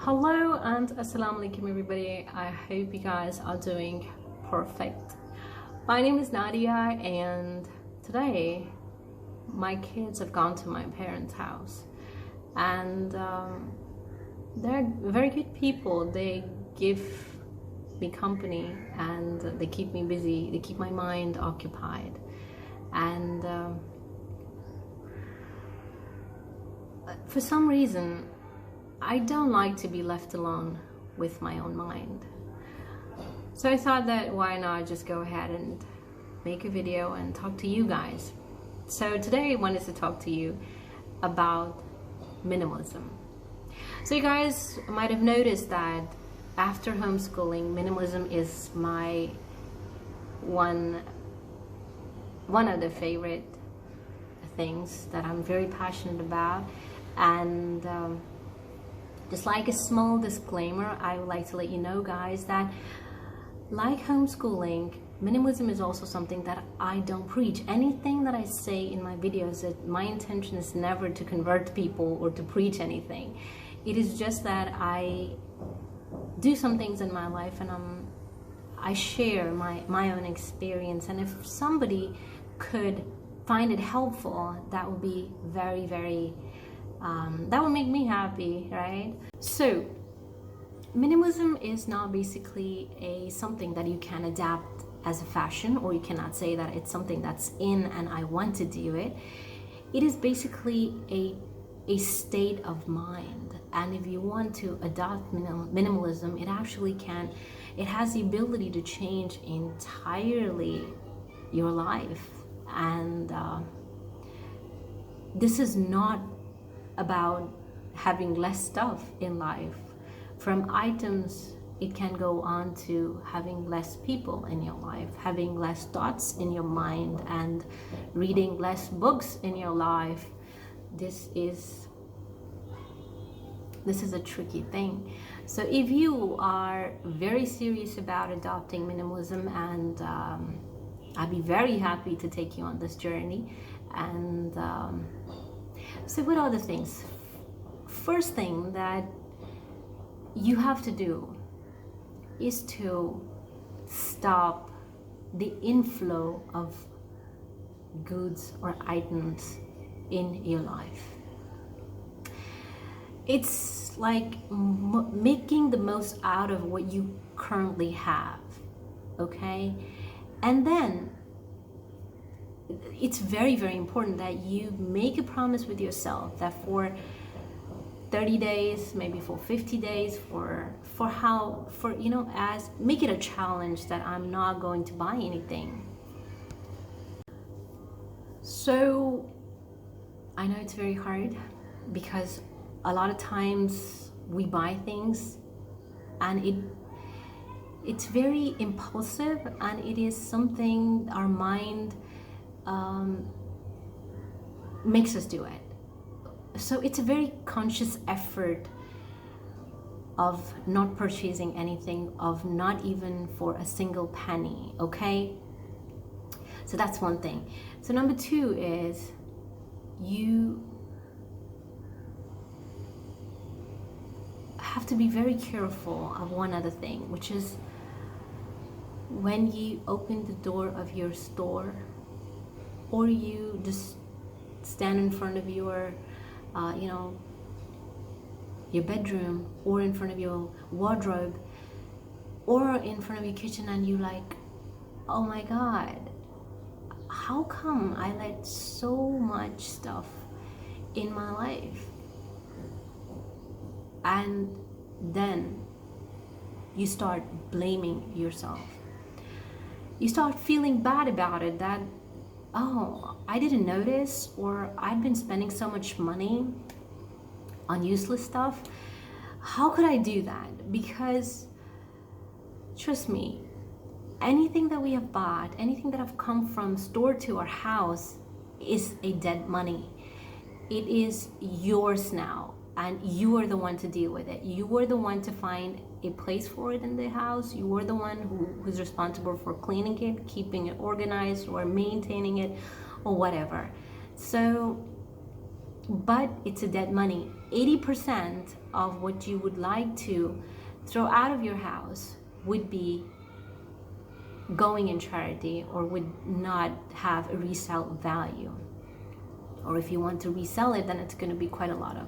Hello and assalamu alaikum everybody. I hope you guys are doing perfect. My name is Nadia and today my kids have gone to my parents' house and they're very good people. They give me company and they keep me busy. They keep my mind occupied and for some reason I don't like to be left alone with my own mind. So I thought that why not just go ahead and make a video and talk to you guys. So today I wanted to talk to you about minimalism. So you guys might have noticed that after homeschooling, minimalism is my one of the favorite things that I'm very passionate about. And just like a small disclaimer, I would like to let you know, guys, that like homeschooling, minimalism is also something that I don't preach. Anything that I say in my videos, that my intention is never to convert people or to preach anything. It is just that I do some things in my life and I share my own experience. And if somebody could find it helpful, that would be very, very that would make me happy, right? So minimalism is not basically something that you can adapt as a fashion, or you cannot say that it's something that's in and I want to do it. It is basically a state of mind, and if you want to adopt minimalism, it actually can. It has the ability to change entirely your life, and this is not about having less stuff in life. From items, it can go on to having less people in your life, having less thoughts in your mind, and reading less books in your life. This is a tricky thing. So if you are very serious about adopting minimalism, and I'd be very happy to take you on this journey. And so what are the things? First thing that you have to do is to stop the inflow of goods or items in your life. It's like making the most out of what you currently have, okay? And then it's very, very important that you make a promise with yourself that for 30 days, maybe for 50 days, make it a challenge that I'm not going to buy anything. So I know it's very hard because a lot of times we buy things and it's very impulsive, and it is something our mind makes us do it. So it's a very conscious effort of not purchasing anything, of not even for a single penny, okay? So that's one thing. So number two is you have to be very careful of one other thing, which is when you open the door of your store, or you just stand in front of your your bedroom, or in front of your wardrobe, or in front of your kitchen, and you like, oh my God, how come I let so much stuff in my life? And then you start blaming yourself. You start feeling bad about it, that oh, I didn't notice, or I've been spending so much money on useless stuff. How could I do that? Because trust me, anything that we have bought, anything that have come from store to our house is a dead money. It is yours now, and you are the one to deal with it. You are the one to find a place for it in the house. You are the one who's responsible for cleaning it, keeping it organized, or maintaining it, or whatever. So, but it's a dead money. 80% of what you would like to throw out of your house would be going in charity, or would not have a resale value. Or if you want to resell it, then it's going to be quite a lot of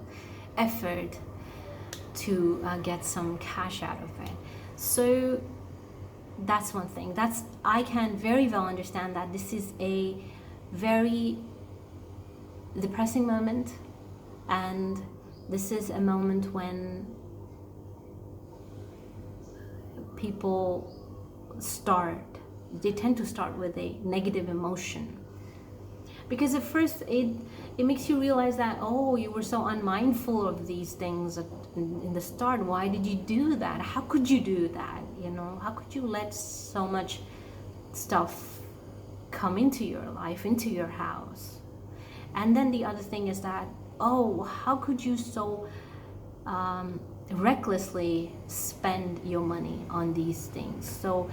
effort to get some cash out of it. So that's one thing. I can very well understand that this is a very depressing moment, and this is a moment when people they tend to start with a negative emotion, because at first it makes you realize that, oh, you were so unmindful of these things in the start. Why did you do that? How could you do that? How could you let so much stuff come into your life, into your house? And then the other thing is that, oh, how could you so recklessly spend your money on these things? So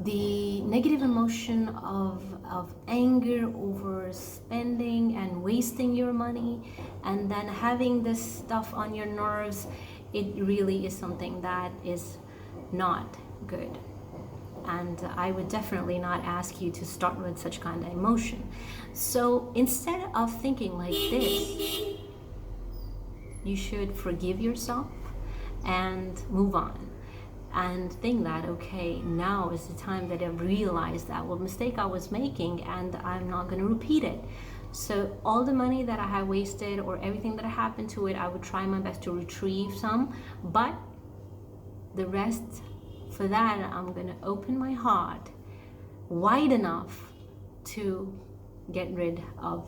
the negative emotion of anger over spending and wasting your money, and then having this stuff on your nerves, it really is something that is not good. And I would definitely not ask you to start with such kind of emotion. So instead of thinking like this, you should forgive yourself and move on, and think that, okay, now is the time that I've realized that what mistake I was making, and I'm not going to repeat it. So all the money that I have wasted, or everything that happened to it, I would try my best to retrieve some, but the rest, for that, I'm going to open my heart wide enough to get rid of,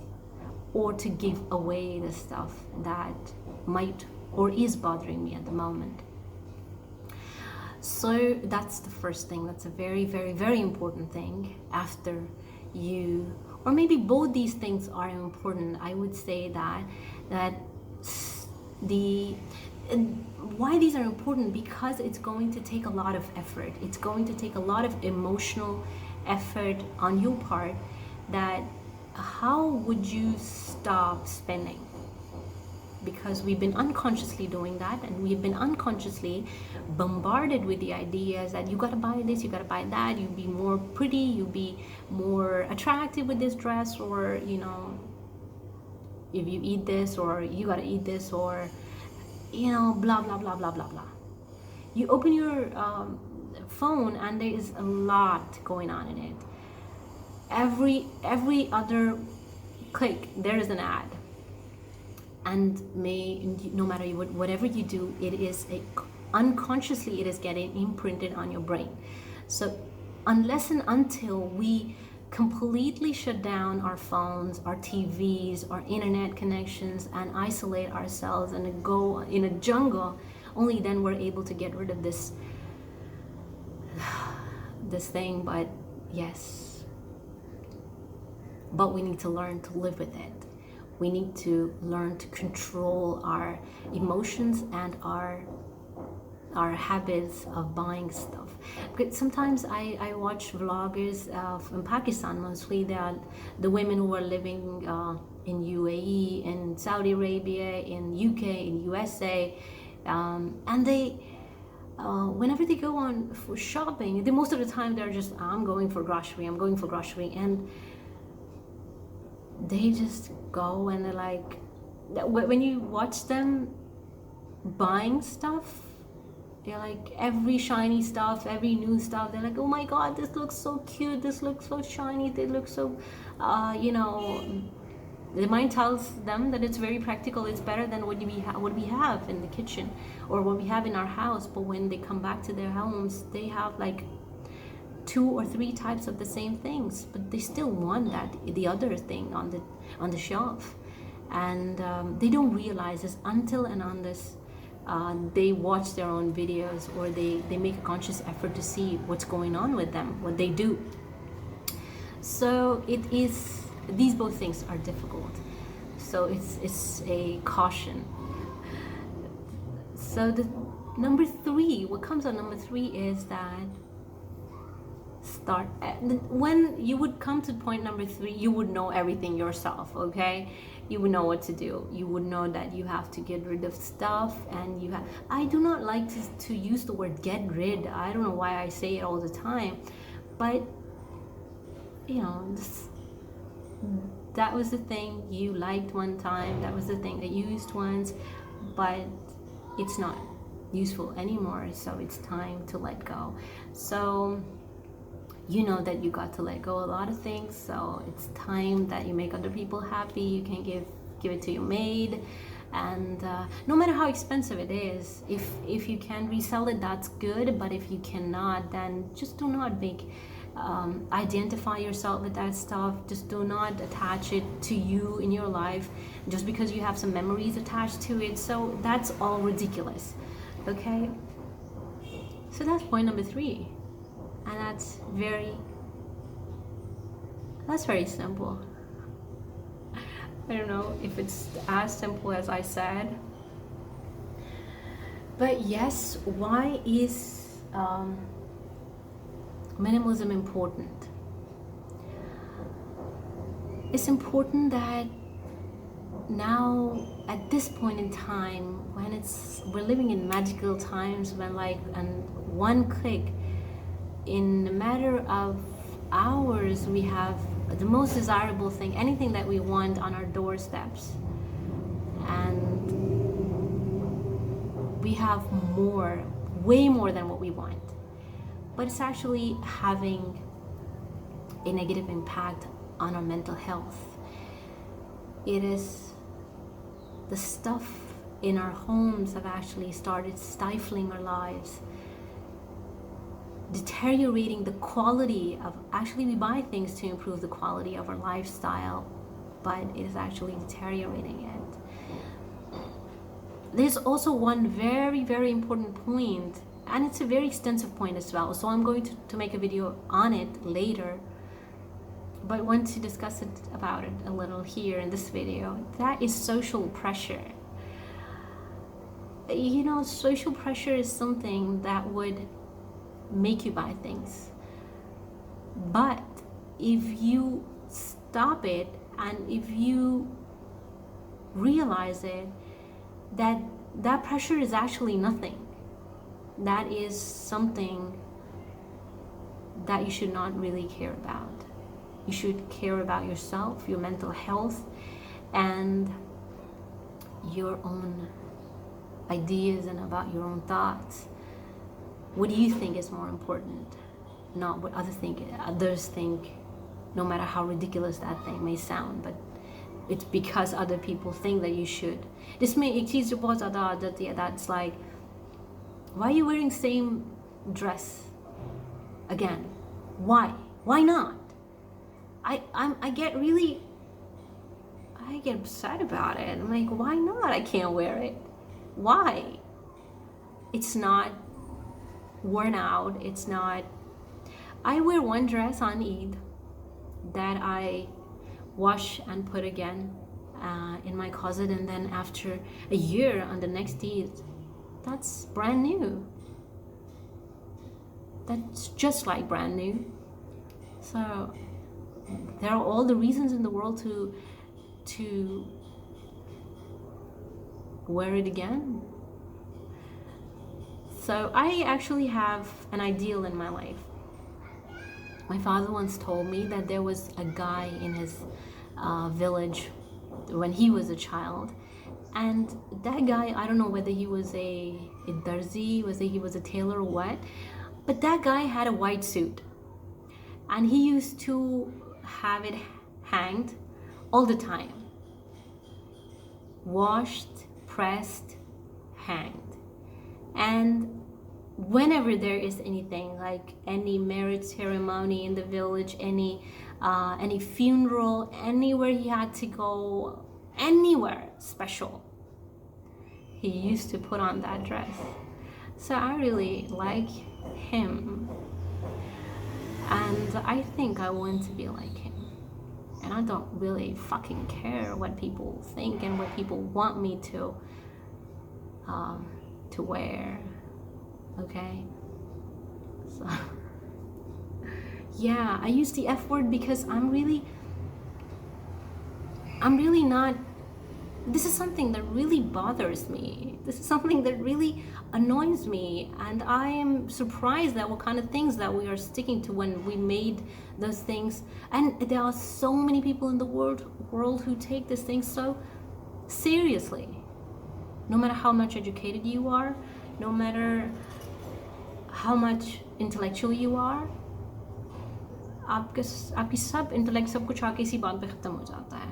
or to give away the stuff that might or is bothering me at the moment. So that's the first thing. That's a very, very, very important thing. After you, or maybe both these things are important, I would say that why these are important, because it's going to take a lot of effort. It's going to take a lot of emotional effort on your part. That how would you stop spending? Because we've been unconsciously doing that, and we've been unconsciously bombarded with the ideas that you gotta buy this, you gotta buy that, you'll be more pretty, you'll be more attractive with this dress, or if you eat this, or you gotta eat this, or blah blah blah blah blah blah. You open your phone and there is a lot going on in it. Every other click there is an ad. And no matter whatever you do, it is unconsciously it is getting imprinted on your brain. So unless and until we completely shut down our phones, our TVs, our internet connections, and isolate ourselves and go in a jungle, only then we're able to get rid of this thing. But yes, but we need to learn to live with it. We need to learn to control our emotions and our habits of buying stuff. Because sometimes I watch vloggers in Pakistan, mostly they are the women who are living in UAE, in Saudi Arabia, in UK, in USA, and they whenever they go on for shopping, most of the time they're just, I'm going for grocery, and they just go and they're like, when you watch them buying stuff, they're like, every shiny stuff, every new stuff, they're like, oh my god, this looks so cute, this looks so shiny, they look so the mind tells them that it's very practical, it's better than what we have in the kitchen or what we have in our house. But when they come back to their homes, they have like 2 or 3 types of the same things, but they still want the other thing on the shelf, and they don't realize this until and unless they watch their own videos, or they make a conscious effort to see what's going on with them, what they do. So these both things are difficult, so it's a caution. So the number 3, what comes on number 3 is that when you would come to point number 3, you would know everything yourself, okay? you would know what to do. You would know that you have to get rid of stuff, and I do not like to use the word get rid. I don't know why I say it all the time, but that was the thing you liked one time, that was the thing that you used once, but it's not useful anymore, so it's time to let go. So you know that you got to let go a lot of things, so it's time that you make other people happy. You can give it to your maid, and no matter how expensive it is, if you can resell it, that's good, but if you cannot, then just do not identify yourself with that stuff. Just do not attach it to you in your life just because you have some memories attached to it. So that's all ridiculous. Okay, so that's point number 3, and that's very simple. I don't know if it's as simple as I said, but yes, why is minimalism important? It's important that now, at this point in time, when we're living in magical times, when and one click, in a matter of hours, we have the most desirable thing, anything that we want, on our doorsteps, and we have way more than what we want, but it's actually having a negative impact on our mental health. It is the stuff in our homes have actually started stifling our lives, deteriorating the quality of, actually we buy things to improve the quality of our lifestyle, but it is actually deteriorating it. There's also one very, very important point, and it's a very extensive point as well, so I'm going to make a video on it later, but want to discuss about it a little here in this video. That is social pressure. Social pressure is something that would make you buy things, but if you stop it and if you realize it, that pressure is actually nothing. That is something that you should not really care about. You should care about yourself, your mental health, and your own ideas, and about your own thoughts. What do you think is more important? Not what others think, no matter how ridiculous that thing may sound, but it's because other people think that you should. This may एक चीज जो बहुत ज़्यादा आदत है, that's like, why are you wearing same dress again? Why not? I get upset about it. I'm like, why not? I can't wear it. Why? It's not worn out. It's not. I wear one dress on Eid that I wash and put again in my closet, and then after a year on the next Eid, that's brand new. That's just like brand new. So there are all the reasons in the world to wear it again. So I actually have an ideal in my life. My father once told me that there was a guy in his village when he was a child, and that guy, I don't know whether he was a darzi, whether he was a tailor or what, but that guy had a white suit, and he used to have it hanged all the time. Washed, pressed, hanged. And whenever there is anything, like any marriage ceremony in the village, any funeral, anywhere he had to go, anywhere special, he used to put on that dress. So I really like him, and I think I want to be like him. And I don't really fucking care what people think and what people want me to wear. Okay? So yeah, I use the F word because I'm really not This is something that really bothers me. This is something that really annoys me, and I am surprised at what kind of things that we are sticking to when we made those things. And there are so many people in the world who take this thing so seriously. No matter how much educated you are, no matter how much intellectual you are, आपकी सब intellect सब कुछ आके इसी बात पे ख़त्म हो जाता है.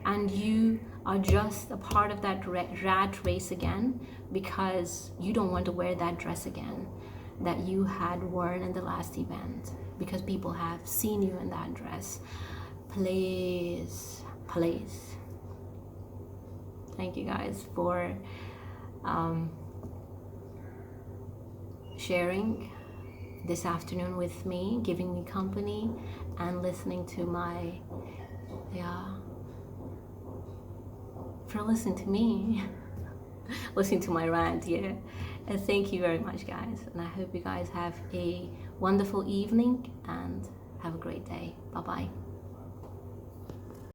And you are just a part of that rat race again because you don't want to wear that dress again that you had worn in the last event because people have seen you in that dress. Please. Thank you guys for sharing this afternoon with me, giving me company, and listening to my, for listening to me, listening to my rant, yeah. And thank you very much, guys. And I hope you guys have a wonderful evening and have a great day. Bye-bye.